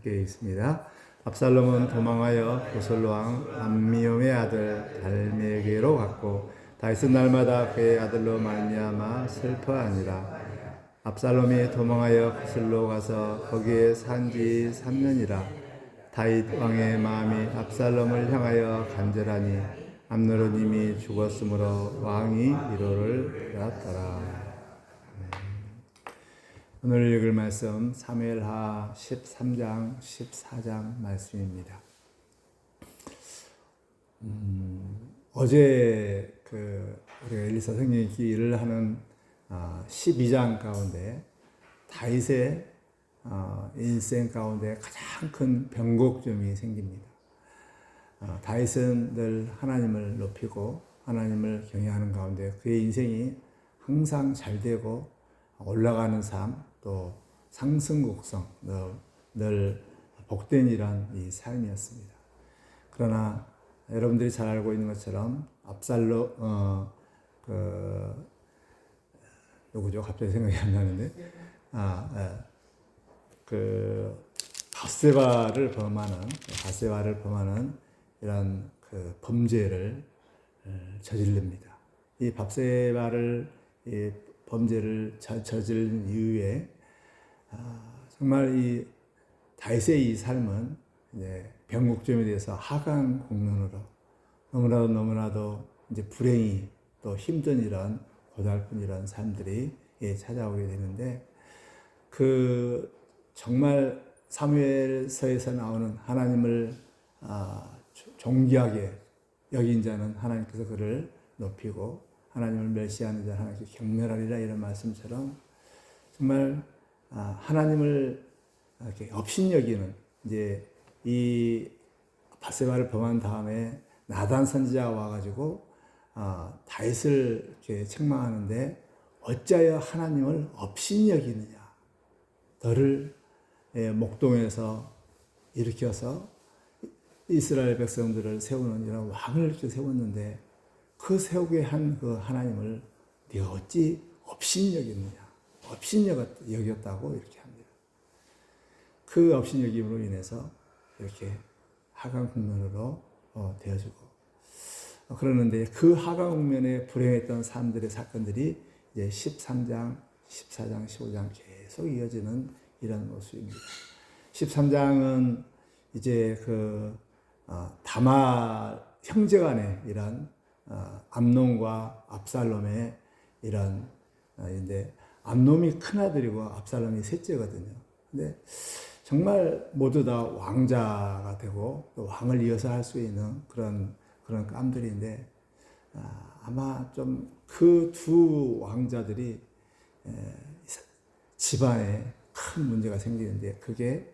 함께 있습니다. 압살롬은 도망하여 보솔 왕 암미움의 아들 달메게로 갔고 다윗은 날마다 그의 아들로 말미암아 슬퍼하니라. 압살롬이 도망하여 보솔로 가서 거기에 산지 3년이라. 다윗 왕의 마음이 압살롬을 향하여 간절하니 암논은 이미 죽었으므로 왕이 위로를 베었더라. 오늘 읽을 말씀 사무엘하 13장 14장 말씀입니다. 어제 우리가 엘리사 성령이 일을 하는 12장 가운데 다윗의 인생 가운데 가장 큰 변곡점이 생깁니다. 다윗은 늘 하나님을 높이고 하나님을 경외하는 가운데 그의 인생이 항상 잘 되고 올라가는 삶, 또 상승곡성, 늘 복된 일한 이 삶이었습니다. 그러나 여러분들이 잘 알고 있는 것처럼 누구죠? 갑자기 생각이 안 나는데, 밧세바를 범하는 이런 범죄를 저지릅니다. 이 밧세바를 범죄를 저지른 이후에 정말 이 다윗의 이 삶은 이제 변곡점에 대해서 하강 국면으로 너무나도 이제 불행이 또 힘든 이런 고달픈 이런 삶들이 찾아오게 되는데 정말 사무엘서에서 나오는 하나님을 존귀하게 여긴 자는 하나님께서 그를 높이고 하나님을 멸시하는 자는 하나님께 경멸하리라 이런 말씀처럼 정말 하나님을 이렇게 업신여기는 이제 이 밧세바를 범한 다음에 나단 선지자가 와가지고 다윗을 이렇게 책망하는데 어찌하여 하나님을 업신여기느냐 너를 목동에서 일으켜서 이스라엘 백성들을 세우는 이런 왕을 이렇게 세웠는데 그 세우게 한 그 하나님을 네가 어찌 업신여겼느냐 업신여겼다고 이렇게 합니다. 그 업신여김으로 인해서 이렇게 하강 국면으로 되어지고 그러는데 그 하강 국면에 불행했던 사람들의 사건들이 이제 13장, 14장, 15장 계속 이어지는 이런 모습입니다. 13장은 이제 다마 형제간의 이런 암논과 압살롬의 이런 인데 암논이 큰 아들이고 압살롬이 셋째거든요. 근데 정말 모두 다 왕자가 되고 또 왕을 이어서 할 수 있는 그런 깜들인데 아마 좀 그 두 왕자들이 집안에 큰 문제가 생기는데 그게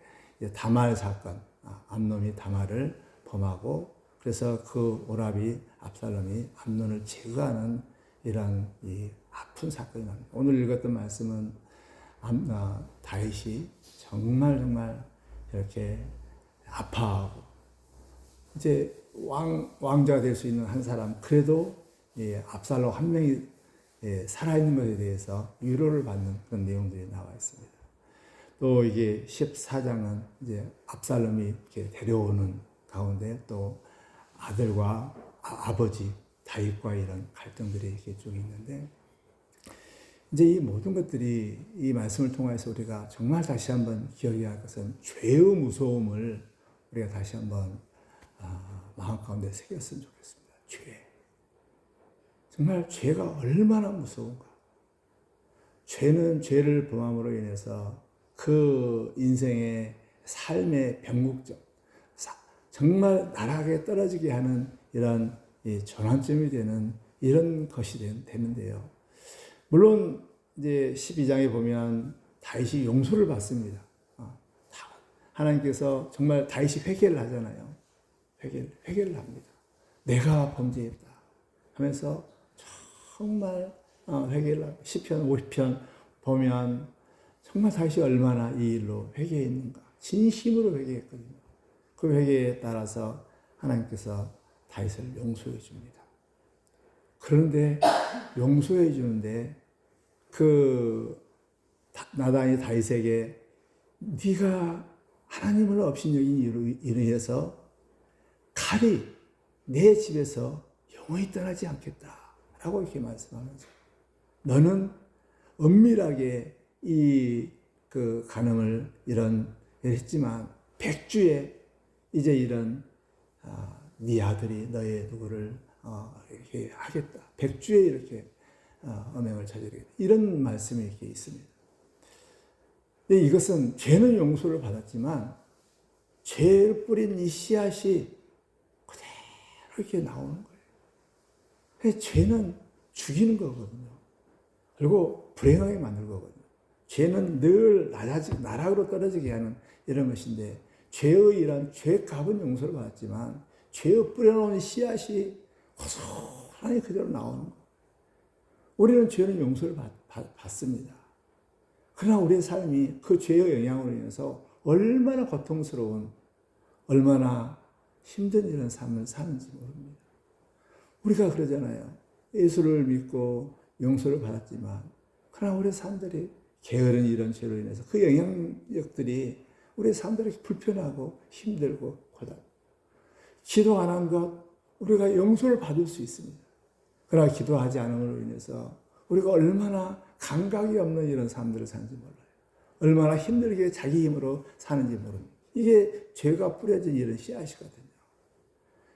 다말 사건, 암논이 다말을 범하고 그래서 그 오라비 압살롬이 암논을 제거하는 이런 이 아픈 사건이 납니다. 오늘 읽었던 말씀은 다윗이 정말 이렇게 아파하고 이제 왕자가 될 수 있는 한 사람 그래도 압살롬 한 명이 살아있는 것에 대해서 위로를 받는 그런 내용들이 나와 있습니다. 또 이게 14장은 이제 압살롬이 이렇게 데려오는 가운데 또 아들과 아버지 다윗과 이런 갈등들이 이렇게 쭉 있는데 이제 이 모든 것들이 이 말씀을 통해서 우리가 정말 다시 한번 기억해야 할 것은 죄의 무서움을 우리가 다시 한번 마음 가운데 새겼으면 좋겠습니다. 정말 죄가 얼마나 무서운가. 죄는 죄를 범함으로 인해서 그 인생의 삶의 변곡점, 정말 나락에 떨어지게 하는 이런 전환점이 되는 이런 것이 되는데요. 물론 이제 12장에 보면 다윗이 용서를 받습니다. 하나님께서 정말 다윗이 회개를 하잖아요. 회개를 합니다. 내가 범죄했다 하면서 정말 회개를 하고 시편 50편 보면 정말 다윗이 얼마나 이 일로 회개했는가. 진심으로 회개했거든요. 그 회개에 따라서 하나님께서 다윗을 용서해 줍니다. 그런데 용서해 주는데 나단이 다윗에게 네가 하나님을 없인 여긴 이로 인해서 칼이 내 집에서 영원히 떠나지 않겠다 라고 이렇게 말씀하면서 너는 은밀하게 그 간음을 했지만 백주에 이제 네 아들이 너의 누구를 이렇게 하겠다. 백주에 이렇게 음행을 저지르겠다. 이런 말씀이 이렇게 있습니다. 근데 이것은 죄는 용서를 받았지만 죄를 뿌린 이 씨앗이 그대로 이렇게 나오는 거예요. 죄는 죽이는 거거든요. 그리고 불행하게 만들 거거든요. 죄는 늘 나락으로 떨어지게 하는 이런 것인데 죄의 이런 죄값은 용서를 받았지만 죄의 뿌려놓은 씨앗이 고스란히 그대로 나오는 거예요. 우리는 죄는 용서를 받습니다. 그러나 우리의 삶이 그 죄의 영향으로 인해서 얼마나 고통스러운, 얼마나 힘든 이런 삶을 사는지 모릅니다. 우리가 그러잖아요. 예수를 믿고 용서를 받았지만, 그러나 우리의 삶들이 게으른 이런 죄로 인해서 그 영향력들이 우리의 삶들이 불편하고 힘들고 고달고, 기도 안 한 것, 우리가 용서를 받을 수 있습니다. 그러나 기도하지 않음으로 인해서 우리가 얼마나 감각이 없는 이런 삶들을 사는지 몰라요. 얼마나 힘들게 자기 힘으로 사는지 모릅니다. 이게 죄가 뿌려진 이런 씨앗이거든요.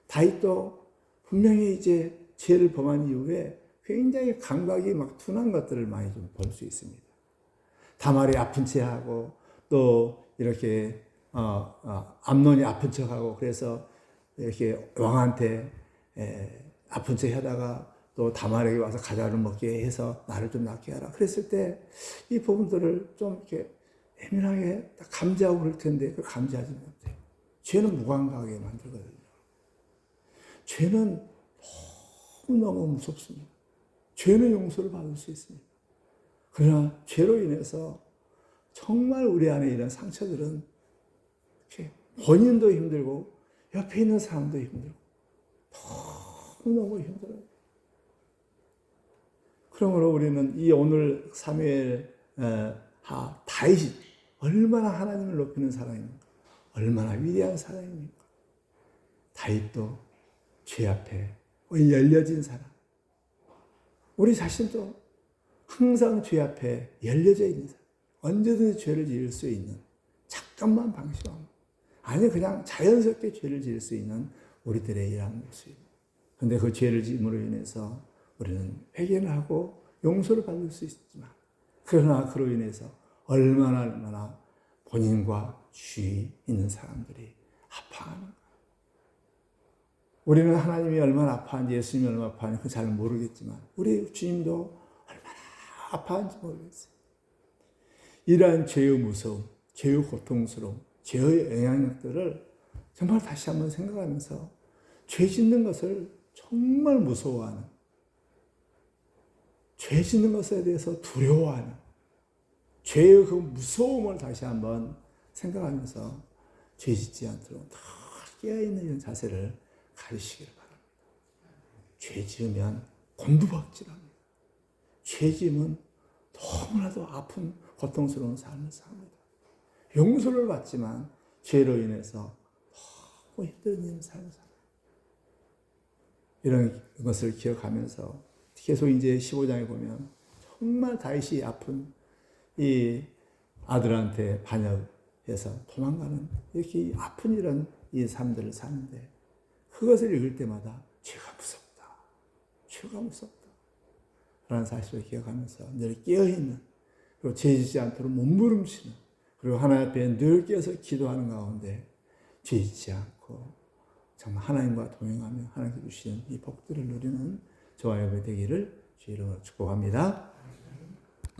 다윗도 분명히 이제 죄를 범한 이후에 굉장히 감각이 막 둔한 것들을 많이 좀 볼 수 있습니다. 다말이 아픈 채 하고 또 이렇게 암논이 아픈 척하고 그래서 이렇게 왕한테 아픈 척 하다가 또 다말에게 와서 과자를 먹게 해서 나를 좀 낫게 하라. 그랬을 때 이 부분들을 좀 이렇게 예민하게 감지하고 그럴 텐데 그걸 감지하지 못해요. 죄는 무감각하게 만들거든요. 죄는 너무너무 무섭습니다. 죄는 용서를 받을 수 있습니다. 그러나 죄로 인해서 정말 우리 안에 이런 상처들은 이렇게 본인도 힘들고 옆에 있는 사람도 힘들고 너무너무 힘들어요. 그러므로 우리는 이 오늘 사무엘 다윗이 얼마나 하나님을 높이는 사람입니까? 얼마나 위대한 사람입니까? 다윗도 죄 앞에 열려진 사람. 우리 자신도 항상 죄 앞에 열려져 있는 사람. 언제든지 죄를 지을 수 있는, 잠깐만 방심하면, 아니 그냥 자연스럽게 죄를 지을 수 있는 우리들의 이러한 모습입니다. 그런데 그 죄를 지음으로 인해서 우리는 회개를 하고 용서를 받을 수 있지만, 그러나 그로 인해서 얼마나 본인과 주위 있는 사람들이 아파하는 거예요. 우리는 하나님이 얼마나 아파하는지, 예수님이 얼마나 아파하는지 그걸 잘 모르겠지만 우리 주님도 얼마나 아파하는지 모르겠어요. 이러한 죄의 무서움, 죄의 고통스러움, 죄의 영향력들을 정말 다시 한번 생각하면서 죄 짓는 것을 정말 무서워하는, 죄 짓는 것에 대해서 두려워하는, 죄의 그 무서움을 다시 한번 생각하면서 죄 짓지 않도록 늘 깨어있는 이런 자세를 가지시기를 바랍니다. 죄 지으면 곤두박질합니다. 죄 지으면 너무나도 아픈 고통스러운 삶을 삽니다. 용서를 받지만 죄로 인해서 너무 힘든 삶을 삽니다. 이런 것을 기억하면서 계속 이제 15장에 보면 정말 다윗이 아픈 이 아들한테 반역해서 도망가는 이렇게 아픈 이런 이 삶들을 사는데, 그것을 읽을 때마다 죄가 무섭다. 죄가 무섭다. 라는 사실을 기억하면서 늘 깨어있는, 그리고 죄 짓지 않도록 몸부림치는, 그리고 하나님 앞에 늘 깨어서 기도하는 가운데 죄 짓지 않고 정말 하나님과 동행하며 하나님께 주시는 이 복들을 누리는 저와 여러분이 되기를 주의 이름으로 축복합니다.